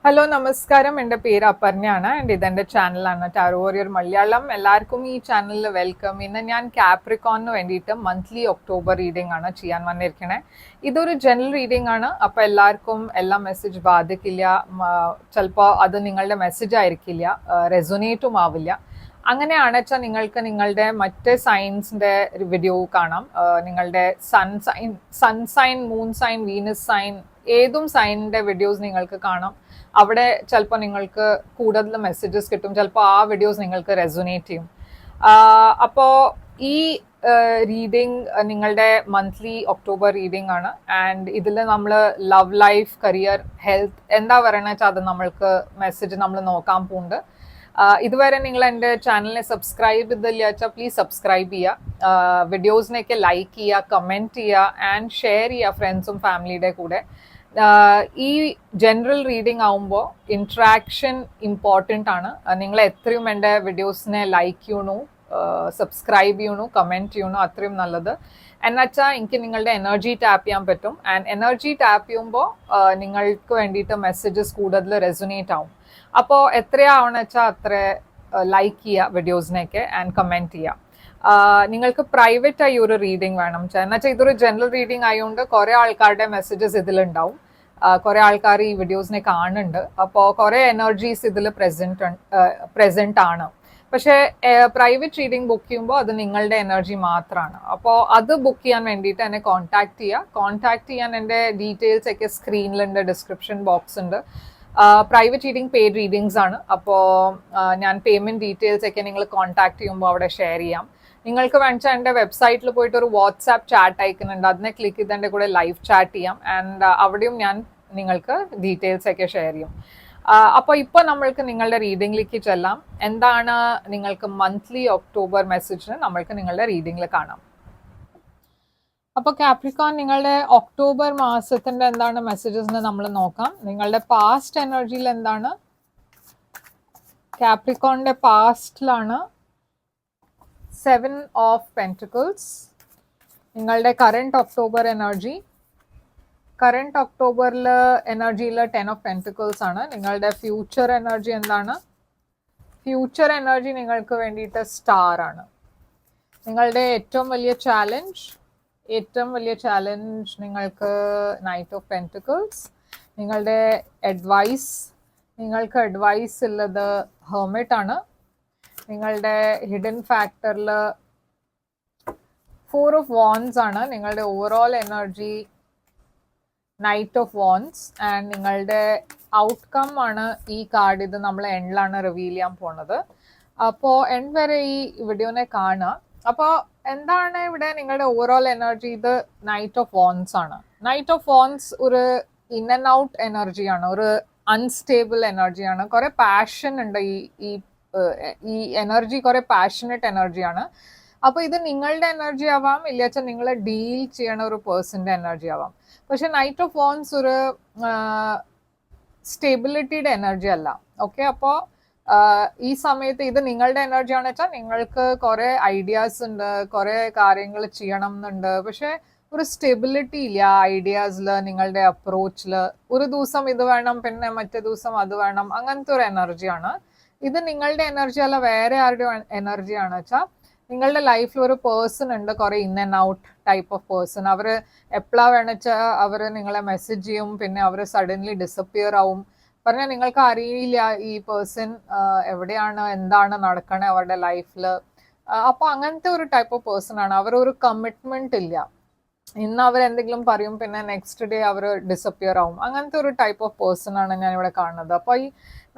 Hello നമസ്കാരം. എൻ്റെ പേര് അപർണയാണ് ആൻഡ് ഇതെൻ്റെ ചാനലാണ് ടാരോ വാരിയർ മലയാളം. എല്ലാവർക്കും ഈ ചാനലിൽ വെൽക്കം. ഇന്ന് ഞാൻ കാപ്രിക്കോണിന് വേണ്ടിയിട്ട് മന്ത്ലി ഒക്ടോബർ റീഡിംഗ് ആണ് ചെയ്യാൻ വന്നിരിക്കണേ. ഇതൊരു ജനറൽ റീഡിംഗ് ആണ്. അപ്പോൾ എല്ലാവർക്കും എല്ലാ മെസ്സേജ് ബാധിക്കില്ല. ചിലപ്പോൾ അത് നിങ്ങളുടെ മെസ്സേജ് ആയിരിക്കില്ല, റെസൊനേറ്റും ആവില്ല. അങ്ങനെയാണ് വെച്ചാൽ നിങ്ങൾക്ക് നിങ്ങളുടെ മറ്റ് സൈൻസിൻ്റെ വീഡിയോ കാണാം. നിങ്ങളുടെ sun sign, moon sign, Venus sign, ഏതും സൈനിൻ്റെ വീഡിയോസ് നിങ്ങൾക്ക് കാണാം. അവിടെ ചിലപ്പോൾ നിങ്ങൾക്ക് കൂടുതൽ മെസ്സേജസ് കിട്ടും, ചിലപ്പോൾ ആ വീഡിയോസ് നിങ്ങൾക്ക് റെസൊനേറ്റ് ചെയ്യും. അപ്പോൾ ഈ റീഡിംഗ് നിങ്ങളുടെ മന്ത്ലി ഒക്ടോബർ റീഡിംഗ് ആണ്. ആൻഡ് ഇതിൽ നമ്മൾ ലവ് ലൈഫ്, കരിയർ, ഹെൽത്ത് എന്താ പറയണ വെച്ചാൽ അത് നമ്മൾക്ക് മെസ്സേജ് നമ്മൾ നോക്കാൻ പോകുന്നുണ്ട്. ഇതുവരെ നിങ്ങൾ എൻ്റെ ചാനലിനെ സബ്സ്ക്രൈബ് ചെയ്തില്ല വെച്ചാൽ പ്ലീസ് സബ്സ്ക്രൈബ് ചെയ്യുക, വീഡിയോസിനെയൊക്കെ ലൈക്ക് ചെയ്യുക, കമൻറ്റ് ചെയ്യുക ആൻഡ് ഷെയർ ചെയ്യുക ഫ്രണ്ട്സും ഫാമിലിയുടെ കൂടെ. ഈ ജനറൽ റീഡിംഗ് ആവുമ്പോൾ ഇൻട്രാക്ഷൻ ഇമ്പോർട്ടൻ്റ് ആണ്. നിങ്ങൾ എത്രയും എൻ്റെ വീഡിയോസിനെ ലൈക്ക് ചെയ്യണു, സബ്സ്ക്രൈബ് ചെയ്യണു, കമൻറ്റ് ചെയ്യണു, അത്രയും നല്ലത്. എന്നുവെച്ചാൽ എനിക്ക് നിങ്ങളുടെ എനർജി ടാപ്പ് ചെയ്യാൻ പറ്റും. ആൻഡ് എനർജി ടാപ്പ് ചെയ്യുമ്പോൾ നിങ്ങൾക്ക് വേണ്ടിയിട്ട് മെസ്സേജസ് കൂടുതൽ റെസൊനേറ്റ് ആവും. അപ്പോൾ എത്രയാവണമെന്ന് വെച്ചാൽ അത്ര ലൈക്ക് ചെയ്യുക വീഡിയോസിനെയൊക്കെ ആൻഡ് കമൻറ്റ് ചെയ്യുക. നിങ്ങൾക്ക് പ്രൈവറ്റ് ആയി ഒരു റീഡിംഗ് വേണം എന്നുവെച്ചാൽ ഇതൊരു ജനറൽ റീഡിംഗ് ആയതുകൊണ്ട് കുറേ ആൾക്കാരുടെ മെസ്സേജസ് ഇതിലുണ്ടാവും. കുറേ ആൾക്കാർ ഈ വീഡിയോസിനെ കാണുന്നുണ്ട്. അപ്പോൾ കുറേ എനർജീസ് ഇതിൽ പ്രസൻറ്റ് ആണ്. പക്ഷേ പ്രൈവറ്റ് റീഡിംഗ് ബുക്ക് ചെയ്യുമ്പോൾ അത് നിങ്ങളുടെ എനർജി മാത്രമാണ്. അപ്പോൾ അത് ബുക്ക് ചെയ്യാൻ വേണ്ടിയിട്ട് എന്നെ കോൺടാക്ട് ചെയ്യുക. കോൺടാക്ട് ചെയ്യാൻ എൻ്റെ ഡീറ്റെയിൽസ് ഒക്കെ സ്ക്രീനിലുണ്ട്, ഡിസ്ക്രിപ്ഷൻ ബോക്സ് ഉണ്ട്. പ്രൈവറ്റ് റീഡിംഗ് പെയ്ഡ് റീഡിങ്സ് ആണ്. അപ്പോൾ ഞാൻ പേയ്മെൻറ്റ് ഡീറ്റെയിൽസ് ഒക്കെ നിങ്ങൾ കോൺടാക്ട് ചെയ്യുമ്പോൾ അവിടെ ഷെയർ ചെയ്യാം. നിങ്ങൾക്ക് വേണമെച്ചാൽ എൻ്റെ വെബ്സൈറ്റിൽ പോയിട്ട് ഒരു വാട്സാപ്പ് ചാറ്റ് അയക്കുന്നുണ്ട്, അതിനെ ക്ലിക്ക് ചെയ്ത് എൻ്റെ കൂടെ ലൈവ് ചാറ്റ് ചെയ്യാം. ആൻഡ് അവിടെയും ഞാൻ നിങ്ങൾക്ക് ഡീറ്റെയിൽസ് ഒക്കെ ഷെയർ ചെയ്യും. അപ്പോൾ ഇപ്പോൾ നമ്മൾക്ക് നിങ്ങളുടെ റീഡിങ്ങിലേക്ക് ചെല്ലാം. എന്താണ് നിങ്ങൾക്ക് മന്ത്ലി ഒക്ടോബർ മെസ്സേജിന് നമ്മൾക്ക് നിങ്ങളുടെ റീഡിങ്ങിൽ കാണാം. അപ്പോൾ കാപ്രിക്കോൺ, നിങ്ങളുടെ ഒക്ടോബർ മാസത്തിൻ്റെ എന്താണ് മെസ്സേജസ് എന്ന് നമ്മൾ നോക്കാം. നിങ്ങളുടെ പാസ്റ്റ് എനർജിയിൽ എന്താണ്? കാപ്രിക്കോണിൻ്റെ പാസ്റ്റിലാണ് 7 ഓഫ് പെൻറ്റിക്കിൾസ്. നിങ്ങളുടെ കറണ്ട് ഒക്ടോബർ എനർജി, കറണ്ട് ഒക്ടോബറിൽ എനർജിയിൽ 10 ഓഫ് പെൻറ്റിക്കിൾസ് ആണ്. നിങ്ങളുടെ ഫ്യൂച്ചർ എനർജി എന്താണ്? ഫ്യൂച്ചർ എനർജി നിങ്ങൾക്ക് വേണ്ടിയിട്ട് സ്റ്റാർ ആണ്. നിങ്ങളുടെ ഏറ്റവും വലിയ ചാലഞ്ച് നിങ്ങൾക്ക് നൈറ്റ് ഓഫ് പെൻറ്റിക്കിൾസ്. നിങ്ങളുടെ നിങ്ങൾക്ക് അഡ്വൈസ് ഉള്ളത് ഹെർമിറ്റ് ആണ്. നിങ്ങളുടെ ഹിഡൻ ഫാക്ടറിൽ 4 ഓഫ് വാൻഡ്സ് ആണ്. നിങ്ങളുടെ overall energy knight of wands. And നിങ്ങളുടെ ഔട്ട്കം ആണ് ഈ കാർഡ്. ഇത് നമ്മൾ എൻഡിലാണ് റിവീൽ ചെയ്യാൻ പോണത്. അപ്പോൾ എൻഡ് വരെ ഈ വീഡിയോനെ കാണുക. അപ്പോൾ എന്താണ് ഇവിടെ നിങ്ങളുടെ ഓവറോൾ എനർജി? ഇത് നൈറ്റ് ഓഫ് വാൻഡ്സ് ആണ്. നൈറ്റ് ഓഫ് വാൻഡ്സ് ഒരു ഇൻ ആൻഡ് ഔട്ട് എനർജിയാണ്, ഒരു അൺസ്റ്റേബിൾ എനർജിയാണ്. കുറേ പാഷൻ ഉണ്ട് ഈ എനർജി, കുറേ പാഷനറ്റ് എനർജിയാണ്. അപ്പോൾ ഇത് നിങ്ങളുടെ എനർജി ആവാം, ഇല്ലാച്ചാൽ നിങ്ങൾ ഡീൽ ചെയ്യണ ഒരു പേഴ്സൻ്റെ എനർജി ആവാം. പക്ഷെ നൈറ്റ് ഓഫ് വാൻഡ്സ് ഒരു സ്റ്റെബിലിറ്റിയുടെ എനർജി അല്ല. ഓക്കെ, അപ്പോൾ ഈ സമയത്ത് ഇത് നിങ്ങളുടെ എനർജി ആണെന്ന് വെച്ചാൽ നിങ്ങൾക്ക് കുറേ ഐഡിയാസ് ഉണ്ട്, കുറേ കാര്യങ്ങൾ ചെയ്യണം എന്നുണ്ട്. പക്ഷെ ഒരു സ്റ്റെബിലിറ്റി ഇല്ല ഐഡിയാസിൽ, നിങ്ങളുടെ അപ്രോച്ചിൽ. ഒരു ദിവസം ഇത് വേണം, പിന്നെ മറ്റേ ദിവസം അത് വേണം, അങ്ങനത്തെ ഒരു എനർജിയാണ്. ഇത് നിങ്ങളുടെ എനർജി അല്ല, വേറെ ആരുടെ എനർജിയാണ് വെച്ചാൽ നിങ്ങളുടെ ലൈഫിൽ ഒരു പേഴ്സൺ ഉണ്ട്, കുറേ in and out type of person. അവർ എപ്പോഴാണ് വേണമെച്ചാൽ അവർ നിങ്ങളെ മെസ്സേജ് ചെയ്യും, പിന്നെ അവർ സഡൻലി ഡിസപ്പിയർ ആവും. പറഞ്ഞാൽ നിങ്ങൾക്ക് അറിയില്ല ഈ പേഴ്സൺ എവിടെയാണ്, എന്താണ് നടക്കണേ അവരുടെ ലൈഫിൽ. അപ്പോൾ അങ്ങനത്തെ ഒരു ടൈപ്പ് ഓഫ് പേഴ്സൺ ആണ്. അവരൊരു കമ്മിറ്റ്മെന്റ് ഇല്ല. ഇന്ന് അവരെന്തെങ്കിലും പറയും, പിന്നെ നെക്സ്റ്റ് ഡേ അവർ ഡിസപ്പിയർ ആവും. അങ്ങനത്തെ ഒരു ടൈപ്പ് ഓഫ് പേഴ്സൺ ആണ് ഞാൻ ഇവിടെ കാണുന്നത്. അപ്പോൾ ഈ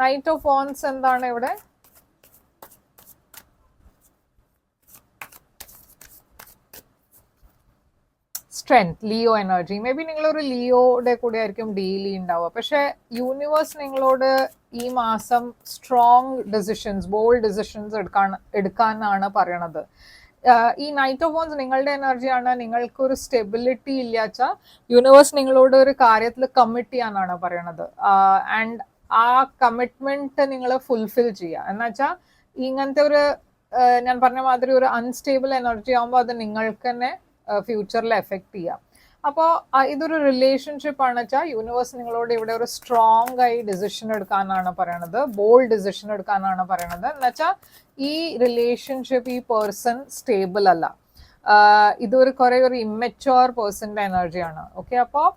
നൈറ്റ് ഓഫ് വാൻഡ്സ് എന്താണ് ഇവിടെ? Strength, Leo energy. May be നിങ്ങളൊരു ലിയോയുടെ കൂടെ ആയിരിക്കും ഡീൽ ചെയ്യുന്നുണ്ടാവുക. പക്ഷെ യൂണിവേഴ്സ് നിങ്ങളോട് ഈ മാസം സ്ട്രോങ് ഡിസിഷൻസ്, ബോൾഡ് ഡിസിഷൻസ് എടുക്കാനാണ് പറയണത്. ഈ നൈറ്റ് ഓഫ് വാൻഡ്സ് നിങ്ങളുടെ എനർജിയാണ്. നിങ്ങൾക്കൊരു സ്റ്റെബിലിറ്റി ഇല്ലാച്ചാൽ യൂണിവേഴ്സ് നിങ്ങളോട് ഒരു കാര്യത്തിൽ കമ്മിറ്റ് ചെയ്യാനാണ് പറയണത്. ആൻഡ് ആ കമ്മിറ്റ്മെന്റ് നിങ്ങൾ ഫുൾഫിൽ ചെയ്യുക. എന്നുവെച്ചാൽ ഇങ്ങനത്തെ ഒരു ഞാൻ പറഞ്ഞ മാതിരി ഒരു അൺസ്റ്റേബിൾ എനർജി ആകുമ്പോൾ അത് നിങ്ങൾക്ക് തന്നെ ഫ്യൂച്ചറിൽ എഫക്റ്റ് ചെയ്യാം. അപ്പോൾ ഇതൊരു റിലേഷൻഷിപ്പ് ആണ് വെച്ചാൽ യൂണിവേഴ്സ് നിങ്ങളോട് ഇവിടെ ഒരു സ്ട്രോങ് ആയി ഡിസിഷൻ എടുക്കാനാണ് പറയണത്, ബോൾഡ് ഡിസിഷൻ എടുക്കാനാണ് പറയണത്. എന്നുവെച്ചാൽ ഈ റിലേഷൻഷിപ്പ്, ഈ പേഴ്സൺ സ്റ്റേബിൾ അല്ല, ഇതൊരു കുറെ ഒരു ഇമ്മച്വർ പേഴ്സന്റെ എനർജിയാണ്. ഓക്കെ, അപ്പോൾ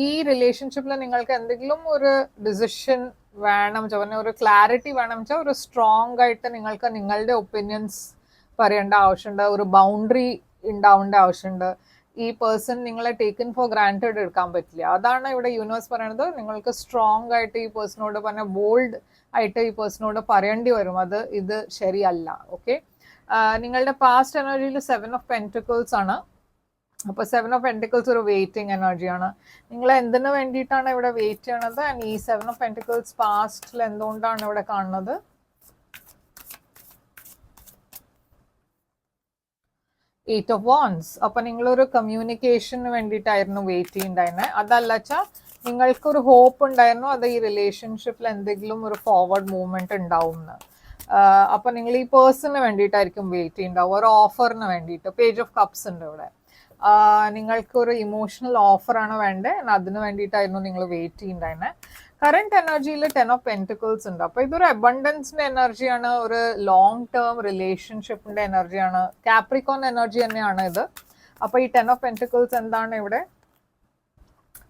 ഈ റിലേഷൻഷിപ്പിൽ നിങ്ങൾക്ക് എന്തെങ്കിലും ഒരു ഡിസിഷൻ വേണം വെച്ചാൽ, ഒരു ക്ലാരിറ്റി വേണം വെച്ചാൽ, ഒരു സ്ട്രോങ് ആയിട്ട് നിങ്ങൾക്ക് നിങ്ങളുടെ ഒപ്പീനിയൻസ് പറയേണ്ട ആവശ്യമുണ്ട്, ഒരു ബൗണ്ടറി ഉണ്ടാവേണ്ട ആവശ്യമുണ്ട്. ഈ പേഴ്സൺ നിങ്ങളെ ടേക്കൺ ഫോർ ഗ്രാൻറ്റഡ് എടുക്കാൻ പറ്റില്ല. അതാണ് ഇവിടെ യൂണിവേഴ്സ് പറയുന്നത്. നിങ്ങൾക്ക് സ്ട്രോങ് ആയിട്ട് ഈ പേഴ്സണോട് പറഞ്ഞ, ബോൾഡ് ആയിട്ട് ഈ പേഴ്സണോട് പറയേണ്ടി വരും, ഇത് ശരിയല്ല. ഓക്കെ, നിങ്ങളുടെ പാസ്റ്റ് എനർജിയിൽ 7 ഓഫ് പെന്റിക്കിൾസ് ആണ്. അപ്പോൾ 7 ഓഫ് പെന്റിക്കിൾസ് ഒരു വെയിറ്റിംഗ് എനർജിയാണ്. നിങ്ങൾ എന്തിനു വേണ്ടിയിട്ടാണ് ഇവിടെ വെയിറ്റ് ചെയ്യണത്? ആൻഡ് ഈ 7 ഓഫ് പെന്റിക്കിൾസ് പാസ്റ്റിൽ എന്തുകൊണ്ടാണ് ഇവിടെ കാണുന്നത്? 8 ഓഫ് wands. അപ്പൊ നിങ്ങളൊരു കമ്മ്യൂണിക്കേഷന് വേണ്ടിയിട്ടായിരുന്നു വെയിറ്റ് ചെയ്യുന്നുണ്ടായിരുന്നത്. അതല്ല വെച്ചാൽ നിങ്ങൾക്കൊരു ഹോപ്പ് ഉണ്ടായിരുന്നു അത് ഈ റിലേഷൻഷിപ്പിൽ എന്തെങ്കിലും ഒരു ഫോർവേഡ് മൂവ്മെന്റ് ഉണ്ടാവും എന്ന്. അപ്പൊ നിങ്ങൾ ഈ പേഴ്സണിന് വേണ്ടിയിട്ടായിരിക്കും വെയിറ്റ് ചെയ്യുന്നുണ്ടാവും, ഒരു ഓഫറിന് വേണ്ടിയിട്ട്. പേജ് ഓഫ് കപ്സ് ഉണ്ട് ഇവിടെ. നിങ്ങൾക്ക് ഒരു ഇമോഷണൽ ഓഫറാണ് വേണ്ടത്, അതിന് വേണ്ടിയിട്ടായിരുന്നു നിങ്ങൾ വെയിറ്റ് ചെയ്യുന്നുണ്ടായിരുന്നത്. കറന്റ് എനർജിയിൽ 10 ഓഫ് പെന്റിക്കിൾസ് ഉണ്ട്. അപ്പൊ ഇതൊരു അബണ്ടൻസിന്റെ എനർജിയാണ്, ഒരു ലോങ് ടേം റിലേഷൻഷിപ്പിന്റെ എനർജിയാണ്, കാപ്രിക്കോൺ എനർജി തന്നെയാണ് ഇത്. അപ്പൊ ഈ 10 ഓഫ് പെന്റിക്കിൾസ് എന്താണ് ഇവിടെ?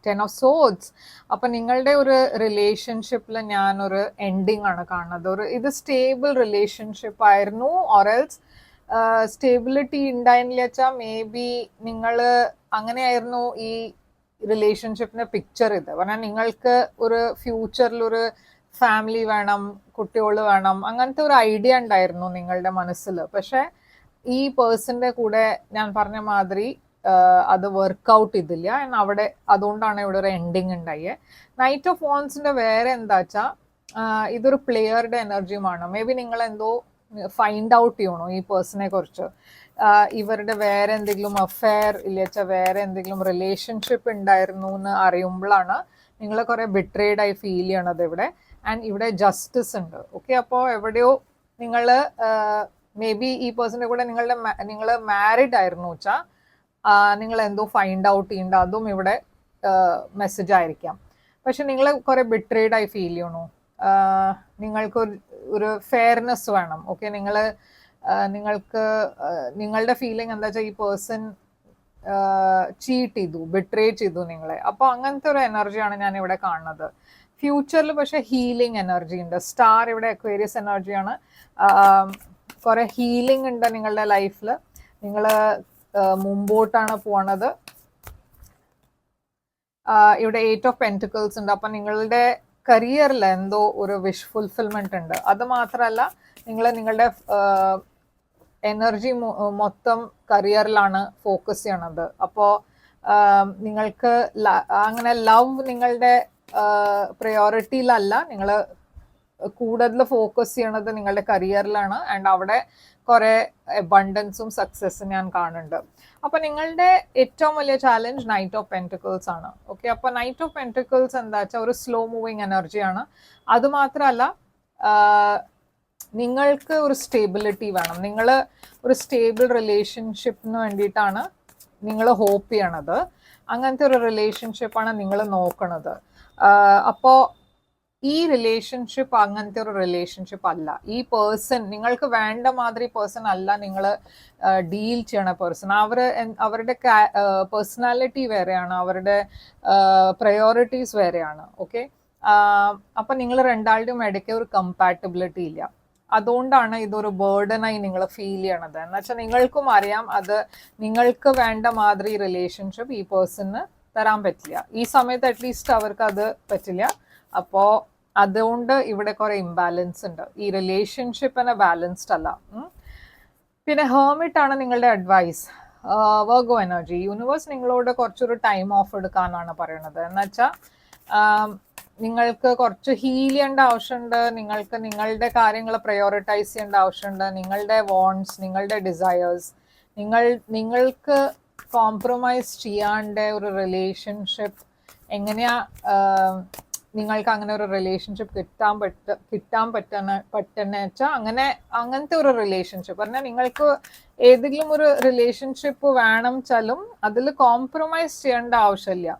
10 ഓഫ് സോഡ്സ്. അപ്പൊ നിങ്ങളുടെ ഒരു റിലേഷൻഷിപ്പിൽ ഞാനൊരു എൻഡിങ് ആണ് കാണുന്നത്. ഇത് സ്റ്റേബിൾ റിലേഷൻഷിപ്പ് ആയിരുന്നു, ഓറൽസ് സ്റ്റേബിലിറ്റി ഉണ്ടായിരുന്നില്ല വെച്ചാൽ മേ ബി നിങ്ങൾ അങ്ങനെയായിരുന്നു ഈ റിലേഷൻഷിപ്പിന്റെ പിക്ചർ. ഇത് പറഞ്ഞാൽ നിങ്ങൾക്ക് ഒരു ഫ്യൂച്ചറിൽ ഒരു ഫാമിലി വേണം, കുട്ടികൾ വേണം, അങ്ങനത്തെ ഒരു ഐഡിയ ഉണ്ടായിരുന്നു നിങ്ങളുടെ മനസ്സിൽ. പക്ഷെ ഈ പേഴ്സന്റെ കൂടെ ഞാൻ പറഞ്ഞ മാതിരി അത് വർക്ക്ഔട്ട് ചെയ്തില്ല. അവിടെ അതുകൊണ്ടാണ് ഇവിടെ ഒരു എൻഡിങ് ഉണ്ടായേ. നൈറ്റ് ഓഫ് വാൻസിന്റെ വേറെ എന്താ വെച്ചാൽ ഇതൊരു പ്ലെയറുടെ എനർജിയുമാണ്. മേ ബി നിങ്ങൾ എന്തോ ഫൈൻഡ് ഔട്ട് ചെയ്യണോ ഈ പേഴ്സണെ കുറിച്ച്, ഇവരുടെ വേറെ എന്തെങ്കിലും അഫെയർ ഇല്ല, വേറെ എന്തെങ്കിലും റിലേഷൻഷിപ്പ് ഉണ്ടായിരുന്നു എന്ന് അറിയുമ്പോഴാണ് നിങ്ങൾ കുറെ ബിട്രേഡ് ആയി ഫീൽ ചെയ്യണത് ഇവിടെ. ആൻഡ് ഇവിടെ ജസ്റ്റിസ് ഉണ്ട്. ഓക്കെ, അപ്പോൾ എവിടെയോ നിങ്ങൾ മേ ബി ഈ പേഴ്സന്റെ കൂടെ നിങ്ങൾ മാരിഡ് ആയിരുന്നു വെച്ചാൽ നിങ്ങൾ എന്തോ ഫൈൻഡ് ഔട്ട് ചെയ്യേണ്ട, അതും ഇവിടെ മെസ്സേജ് ആയിരിക്കാം. പക്ഷെ നിങ്ങൾ കുറെ ബിട്രേഡ് ആയി ഫീൽ ചെയ്യണു, നിങ്ങൾക്ക് ഒരു ഫെയർനെസ് വേണം. ഓക്കെ, നിങ്ങൾക്ക് നിങ്ങളുടെ ഫീലിംഗ് എന്താ വെച്ചാൽ ഈ പേഴ്സൺ ചീറ്റ് ചെയ്തു, ബിട്രേ ചെയ്തു നിങ്ങളെ. അപ്പോൾ അങ്ങനത്തെ ഒരു എനർജിയാണ് ഞാൻ ഇവിടെ കാണുന്നത്. ഫ്യൂച്ചറിൽ പക്ഷെ ഹീലിംഗ് എനർജി ഉണ്ട്. സ്റ്റാർ ഇവിടെ അക്വേറിയസ് എനർജിയാണ്. കുറെ ഹീലിംഗ് ഉണ്ട് നിങ്ങളുടെ ലൈഫിൽ. നിങ്ങൾ മുമ്പോട്ടാണ് പോണത്. ഇവിടെ 8 ഓഫ് പെന്റിക്കിൾസ് ഉണ്ട്. അപ്പം നിങ്ങളുടെ കരിയറിൽ എന്തോ ഒരു വിഷ് ഫുൾഫിൽമെന്റ് ഉണ്ട്. അത് മാത്രമല്ല നിങ്ങളുടെ എനർജി മൊത്തം കരിയറിലാണ് ഫോക്കസ് ചെയ്യണത്. അപ്പോൾ നിങ്ങൾക്ക് അങ്ങനെ ലവ് നിങ്ങളുടെ പ്രയോറിറ്റിയിലല്ല, നിങ്ങൾ കൂടുതൽ ഫോക്കസ് ചെയ്യണത് നിങ്ങളുടെ കരിയറിലാണ്. ആൻഡ് അവിടെ കുറെ അബണ്ടൻസും സക്സസും ഞാൻ കാണുന്നുണ്ട്. അപ്പൊ നിങ്ങളുടെ ഏറ്റവും വലിയ ചാലഞ്ച് നൈറ്റ് ഓഫ് പെന്റിക്കിൾസ് ആണ്. ഓക്കെ, അപ്പൊ നൈറ്റ് ഓഫ് പെന്റിക്കിൾസ് എന്താ വെച്ചാൽ ഒരു സ്ലോ മൂവിങ് എനർജിയാണ്. അത് മാത്രമല്ല നിങ്ങൾക്ക് ഒരു സ്റ്റേബിലിറ്റി വേണം. നിങ്ങൾ ഒരു സ്റ്റേബിൾ റിലേഷൻഷിപ്പിന് വേണ്ടിയിട്ടാണ് നിങ്ങൾ ഹോപ്പ് ചെയ്യണത്. അങ്ങനത്തെ ഒരു റിലേഷൻഷിപ്പാണ് നിങ്ങൾ നോക്കണത്. അപ്പോൾ ഈ റിലേഷൻഷിപ്പ് അങ്ങനത്തെ ഒരു റിലേഷൻഷിപ്പ് അല്ല. ഈ പേഴ്സൺ നിങ്ങൾക്ക് വേണ്ട മാതിരി പേഴ്സൺ അല്ല നിങ്ങൾ ഡീൽ ചെയ്യണ പേഴ്സൺ. അവരുടെ പേഴ്സണാലിറ്റി വേറെയാണ്, അവരുടെ പ്രയോറിറ്റീസ് വേറെയാണ്. ഓക്കെ, അപ്പം നിങ്ങൾ രണ്ടാളുടെയും ഇടയ്ക്ക് ഒരു കമ്പാറ്റബിലിറ്റി ഇല്ല. അതുകൊണ്ടാണ് ഇതൊരു ബേർഡനായി നിങ്ങൾ ഫീൽ ചെയ്യണത്. എന്ന് വെച്ചാൽ നിങ്ങൾക്കും അറിയാം അത് നിങ്ങൾക്ക് വേണ്ട മാതിരി റിലേഷൻഷിപ്പ് ഈ പേഴ്സണിന് തരാൻ പറ്റില്ല. ഈ സമയത്ത് അറ്റ്ലീസ്റ്റ് അവർക്ക് അത് പറ്റില്ല. അപ്പോൾ അതുകൊണ്ട് ഇവിടെ കുറെ ഇംബാലൻസ് ഉണ്ട്. ഈ റിലേഷൻഷിപ്പിനെ ബാലൻസ്ഡ് അല്ല. പിന്നെ ഹെർമിറ്റ് ആണ് നിങ്ങളുടെ അഡ്വൈസ്. Virgo energy. യൂണിവേഴ്സ് നിങ്ങളോട് കുറച്ചൊരു ടൈം ഓഫ് എടുക്കാനാണ് പറയണത്. എന്നുവെച്ചാൽ നിങ്ങൾക്ക് കുറച്ച് ഹീൽ ചെയ്യേണ്ട ആവശ്യമുണ്ട്, നിങ്ങൾക്ക് നിങ്ങളുടെ കാര്യങ്ങൾ പ്രയോറിറ്റൈസ് ചെയ്യേണ്ട ആവശ്യമുണ്ട്, നിങ്ങളുടെ വോൺസ്, നിങ്ങളുടെ ഡിസയേഴ്സ്. നിങ്ങൾക്ക് കോംപ്രമൈസ് ചെയ്യാണ്ട് ഒരു റിലേഷൻഷിപ്പ് എങ്ങനെയാ നിങ്ങൾക്ക് അങ്ങനെ ഒരു റിലേഷൻഷിപ്പ് കിട്ടാൻ പറ്റുന്ന വെച്ചാൽ അങ്ങനത്തെ ഒരു റിലേഷൻഷിപ്പ് പറഞ്ഞാൽ നിങ്ങൾക്ക് ഏതെങ്കിലും ഒരു റിലേഷൻഷിപ്പ് വേണം വെച്ചാലും അതിൽ കോംപ്രമൈസ് ചെയ്യേണ്ട ആവശ്യമില്ല.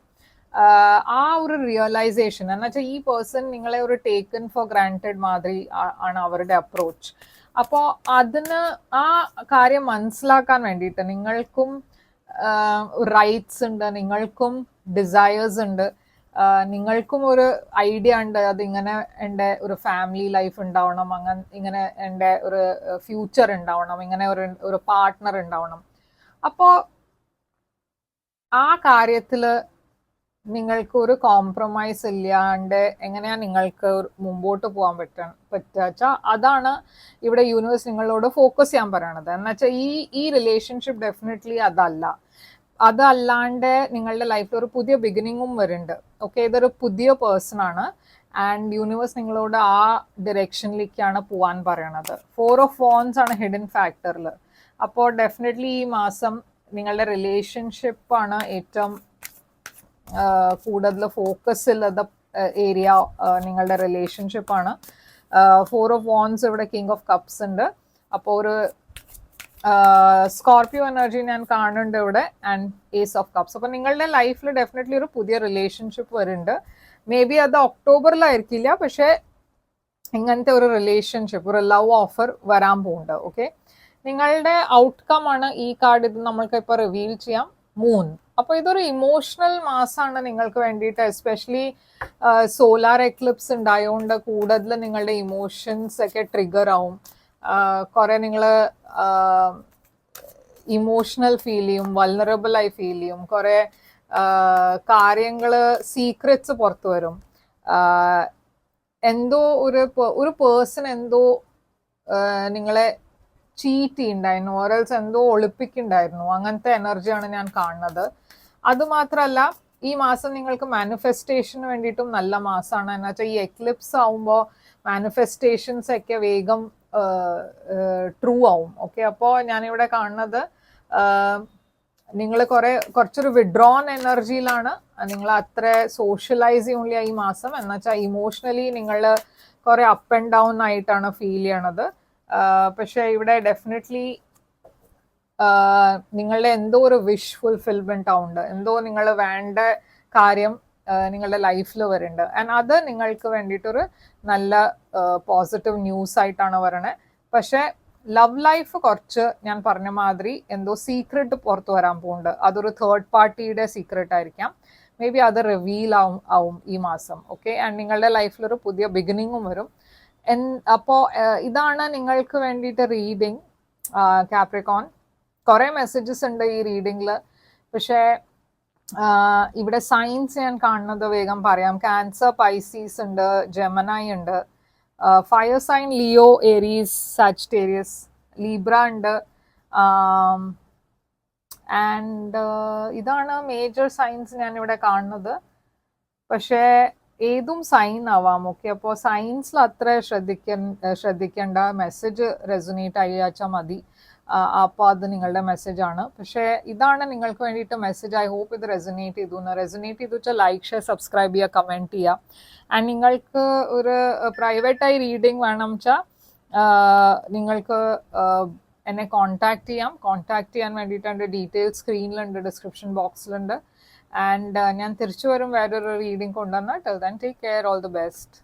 ആ ഒരു റിയലൈസേഷൻ എന്ന് വെച്ചാൽ ഈ പേഴ്സൺ നിങ്ങളെ ഒരു ടേക്കൺ ഫോർ ഗ്രാൻറ്റഡ് മാതിരി ആണ് അവരുടെ അപ്രോച്ച്. അപ്പോൾ അതിന് ആ കാര്യം മനസ്സിലാക്കാൻ വേണ്ടിയിട്ട് നിങ്ങൾക്കും റൈറ്റ്സ് ഉണ്ട്, നിങ്ങൾക്കും ഡിസയേഴ്സ് ഉണ്ട്, നിങ്ങൾക്കും ഒരു ഐഡിയ ഉണ്ട് അതിങ്ങനെ എൻ്റെ ഒരു ഫാമിലി ലൈഫ് ഉണ്ടാവണം, ഇങ്ങനെ എൻ്റെ ഒരു ഫ്യൂച്ചർ ഉണ്ടാവണം, ഇങ്ങനെ ഒരു പാർട്ട്ണർ ഉണ്ടാവണം. അപ്പോൾ ആ കാര്യത്തിൽ നിങ്ങൾക്ക് ഒരു കോംപ്രമൈസ് ഇല്ലാണ്ട് എങ്ങനെയാ നിങ്ങൾക്ക് മുമ്പോട്ട് പോകാൻ പറ്റുക അതാണ് ഇവിടെ യൂണിവേഴ്സ് നിങ്ങളോട് ഫോക്കസ് ചെയ്യാൻ പറയണത്. എന്നുവെച്ചാൽ ഈ റിലേഷൻഷിപ്പ് ഡെഫിനറ്റ്ലി അതല്ലാണ്ട് നിങ്ങളുടെ ലൈഫിൽ ഒരു പുതിയ ബിഗിനിങ്ങും വരുന്നുണ്ട്. ഓക്കെ, ഇതൊരു പുതിയ പേഴ്സൺ ആണ് ആൻഡ് യൂണിവേഴ്സ് നിങ്ങളോട് ആ ഡിറക്ഷനിലേക്കാണ് പോകാൻ പറയണത്. 4 of Wands ആണ് ഹിഡൻ ഫാക്ടറിൽ. അപ്പോൾ ഡെഫിനറ്റ്ലി ഈ മാസം നിങ്ങളുടെ റിലേഷൻഷിപ്പാണ് ഏറ്റവും കൂടുതൽ ഫോക്കസ് ഉള്ളത് ഏരിയ. നിങ്ങളുടെ റിലേഷൻഷിപ്പാണ്. 4 of Wands ഇവിടെ കിങ് ഓഫ് കപ്സ് ഉണ്ട്. അപ്പോൾ ഒരു സ്കോർപിയോ എനർജി ഞാൻ കാണുന്നുണ്ട് ഇവിടെ ആൻഡ് ഏസ് ഓഫ് കപ്സ്. അപ്പോൾ നിങ്ങളുടെ ലൈഫിൽ ഡെഫിനറ്റ്ലി ഒരു പുതിയ റിലേഷൻഷിപ്പ് വരുന്നുണ്ട്. മേ ബി അത് ഒക്ടോബറിലായിരിക്കില്ല, പക്ഷേ ഇങ്ങനത്തെ ഒരു റിലേഷൻഷിപ്പ്, ഒരു ലവ് ഓഫർ വരാൻ പോകുന്നുണ്ട്. ഓക്കെ, നിങ്ങളുടെ ഔട്ട്കം ആണ് ഈ കാർഡ്. ഇത് നമ്മൾക്ക് ഇപ്പോൾ റിവീൽ ചെയ്യാം. മൂൺ. അപ്പോൾ ഇതൊരു ഇമോഷണൽ മാസമാണ് നിങ്ങൾക്ക് വേണ്ടിയിട്ട്. എസ്പെഷ്യലി സോലാർ എക്ലിപ്സ് ഉണ്ടായതുകൊണ്ട് കൂടുതൽ നിങ്ങളുടെ ഇമോഷൻസ് ഒക്കെ ട്രിഗർ ആവും. കുറെ നിങ്ങൾ ഇമോഷണൽ ഫീൽ ചെയ്യും, വൾനറബിൾ ആയി ഫീൽ ചെയ്യും, കുറെ കാര്യങ്ങൾ സീക്രറ്റ്സ് പുറത്തു വരും. എന്തോ ഒരു പേഴ്സൺ എന്തോ നിങ്ങളെ ചീറ്റ് ചെയ്യുന്നുണ്ടായിരുന്നു, ഓരൽസ് എന്തോ ഒളിപ്പിക്കുന്നുണ്ടായിരുന്നു. അങ്ങനത്തെ എനർജിയാണ് ഞാൻ കാണുന്നത്. അതുമാത്രമല്ല ഈ മാസം നിങ്ങൾക്ക് മാനിഫെസ്റ്റേഷന് വേണ്ടിയിട്ടും നല്ല മാസമാണ്. എന്ന് വെച്ചാൽ ഈ എക്ലിപ്സ് ആവുമ്പോൾ മാനിഫെസ്റ്റേഷൻസ് ഒക്കെ വേഗം ട്രൂ ആവും. ഓക്കെ, അപ്പോൾ ഞാനിവിടെ കാണുന്നത് നിങ്ങൾ കുറച്ചൊരു വിഡ്രോൺ എനർജിയിലാണ്. നിങ്ങൾ അത്ര സോഷ്യലൈസ് ചെയ്യില്ല ഈ മാസം. എന്നുവെച്ചാൽ ഇമോഷണലി നിങ്ങൾ കുറെ അപ്പ് ആൻഡ് ഡൗൺ ആയിട്ടാണ് ഫീൽ ചെയ്യണത്. പക്ഷെ ഇവിടെ ഡെഫിനറ്റ്ലി നിങ്ങളുടെ എന്തോ ഒരു വിഷ് ഫുൾഫിൽമെന്റ് ആവുന്നുണ്ട്, എന്തോ നിങ്ങൾ വേണ്ട കാര്യം നിങ്ങളുടെ ലൈഫിൽ വരുന്നുണ്ട്. ആൻഡ് അത് നിങ്ങൾക്ക് വേണ്ടിയിട്ടൊരു നല്ല പോസിറ്റീവ് ന്യൂസ് ആയിട്ടാണ് വരണേ. പക്ഷെ ലവ് ലൈഫ് കുറച്ച് ഞാൻ പറഞ്ഞ മാതിരി എന്തോ സീക്രട്ട് പുറത്തു വരാൻ പോകുന്നുണ്ട്. അതൊരു തേർഡ് പാർട്ടിയുടെ സീക്രട്ട് ആയിരിക്കാം. മേ ബി അത് റിവീൽ ആവും ഈ മാസം. ഓക്കെ, ആൻഡ് നിങ്ങളുടെ ലൈഫിലൊരു പുതിയ ബിഗിനിങ്ങും വരും. അപ്പോൾ ഇതാണ് നിങ്ങൾക്ക് വേണ്ടിയിട്ട് റീഡിങ് കാപ്രിക്കോൺ. കുറേ മെസ്സേജസ് ഉണ്ട് ഈ റീഡിങ്ങിൽ. പക്ഷേ ഇവിടെ സൈൻസ് ഞാൻ കാണുന്നത് വേഗം പറയാം. ക്യാൻസർ, പൈസീസ് ഉണ്ട്, ജെമിനി ഉണ്ട്, fire sign Leo, Aries, Sagittarius, Libra ഉണ്ട്. ആൻഡ് ഇതാണ് മേജർ സൈൻസ് ഞാൻ ഇവിടെ കാണുന്നത്. പക്ഷേ ഏതും സൈൻ ആവാം. ഓക്കെ, അപ്പോൾ സൈൻസിൽ അത്ര ശ്രദ്ധിക്കേണ്ട. മെസ്സേജ് റെസൊനേറ്റ് ആയിച്ചാൽ മതി. അപ്പോൾ അത് നിങ്ങളുടെ മെസ്സേജ് ആണ്. പക്ഷേ ഇതാണ് നിങ്ങൾക്ക് വേണ്ടിയിട്ട് മെസ്സേജ്. ഐ ഹോപ്പ് ഇത് റെസൊനേറ്റ് ചെയ്തു വെച്ചാൽ ലൈക്ക്, ഷെയർ, സബ്സ്ക്രൈബ് ചെയ്യുക, കമൻറ്റ് ചെയ്യുക. ആൻഡ് നിങ്ങൾക്ക് ഒരു പ്രൈവറ്റായി റീഡിങ് വേണം വെച്ചാൽ നിങ്ങൾക്ക് എന്നെ കോൺടാക്ട് ചെയ്യാൻ വേണ്ടിയിട്ട് എൻ്റെ ഡീറ്റെയിൽസ് സ്ക്രീനിലുണ്ട്, ഡിസ്ക്രിപ്ഷൻ ബോക്സിലുണ്ട്. ആൻഡ് ഞാൻ തിരിച്ചു വരും വേറൊരു റീഡിങ് കൊണ്ടുവന്നാൽ. Till then take care, all the best.